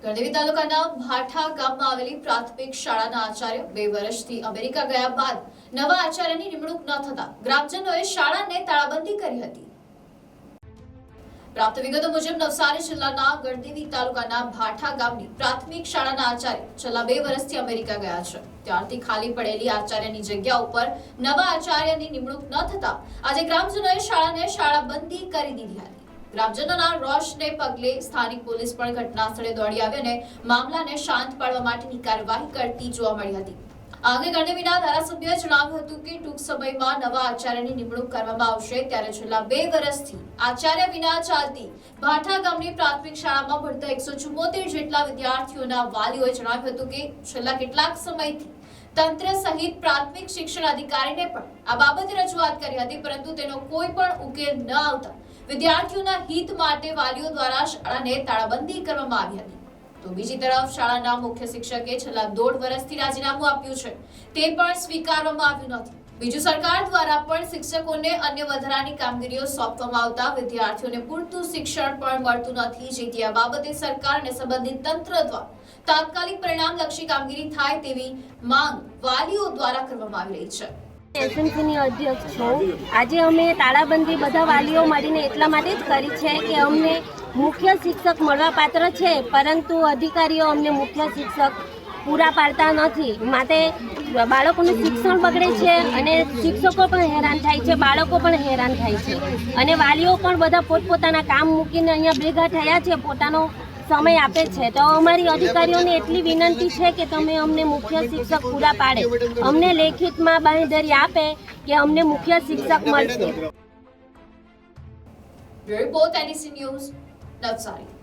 ગણદેવી તાલુકાના ભાઠા ગામમાં આવેલી પ્રાથમિક શાળાના આચાર્ય 2 વર્ષથી અમેરિકા ગયા બાદ નવા આચાર્યની નિમણૂક ન થતા ગ્રામજનોએ શાળાને તાળાબંધી કરી હતી। પ્રાપ્ત વિગતો મુજબ નવસારી જિલ્લાના ગણદેવી તાલુકાના ભાઠા ગામની પ્રાથમિક શાળાના આચાર્ય છેલ્લા 2 વર્ષથી અમેરિકા ગયા છે। ત્યારથી ખાલી પડેલી આચાર્યની જગ્યા ઉપર નવા આચાર્યની નિમણૂક ન થતા આજે ગ્રામજનોએ શાળાબંધી કરી દીધી હતી। ગ્રામજનોના રોષને પગલે સ્થાનિક પોલીસ પણ ઘટના સ્થળે દોડી આવી અને મામલાને શાંત પાડવા માટેની કાર્યવાહી કરતી જોવા મળી હતી। આ અંગે ગણદેવીના ધારાસભ્યોએ જણાવ્યું હતું કે ટૂંક સમયમાં નવા આચાર્યની નિમણૂક કરવામાં આવશે। ત્યારે છેલ્લા 2 વર્ષથી આચાર્ય વિના ચાલતી ભાઠા ગામની પ્રાથમિક શાળામાં ભણતા 174 જેટલા વિદ્યાર્થીઓના વાલીઓએ જણાવ્યું હતું કે છેલ્લા કેટલાક સમયથી તંત્ર સહિત પ્રાથમિક શિક્ષણ અધિકારીને પણ આ બાબતે રજૂઆત કરી હતી, પરંતુ તેનો કોઈ પણ ઉકેલ ન આવતા વિદ્યાર્થીઓના હિત માટે વાલીઓ દ્વારા શાળાને તાળાબંધી કરવામાં આવી હતી। તો બીજી તરફ શાળાના મુખ્ય શિક્ષકે છેલ્લા 1.5 વર્ષથી રાજીનામું આપ્યું છે, તે પણ સ્વીકારવામાં આવ્યું નથી। બીજું સરકાર દ્વારા પણ શિક્ષકોને અન્ય વધારાની કામગીરીઓ સોંપવામાં આવતા વિદ્યાર્થીઓને પૂરતું શિક્ષણ પણ મળતું નથી, જેથી આ બાબતે સરકાર અને સંબંધિત તંત્ર દ્વારા તાત્કાલિક પરિણામલક્ષી કામગીરી થાય તેવી માંગ વાલીઓ દ્વારા કરવામાં આવી રહી છે। એસએમસીની અધ્યક્ષ છું। આજે અમે તાળાબંધી બધા વાલીઓ મળીને એટલા માટે જ કરી છે કે અમને મુખ્ય શિક્ષક મળવાપાત્ર છે, પરંતુ અધિકારીઓ અમને મુખ્ય શિક્ષક પૂરા પાડતા નથી। માટે બાળકોનું શિક્ષણ બગડે છે અને શિક્ષકો પણ હેરાન થાય છે, બાળકો પણ હેરાન થાય છે અને વાલીઓ પણ બધા પોતપોતાના કામ મૂકીને અહીંયા ભેગા થયા છે, પોતાનો સમય આપે છે। તો અમારી અધિકારીઓને એટલી વિનંતી છે કે તમે અમને મુખ્ય શિક્ષક પૂરા પાડે, અમને લેખિતમાં બાંહેધરી આપે કે અમને મુખ્ય શિક્ષક મળશે। Report NEC news, Navsari.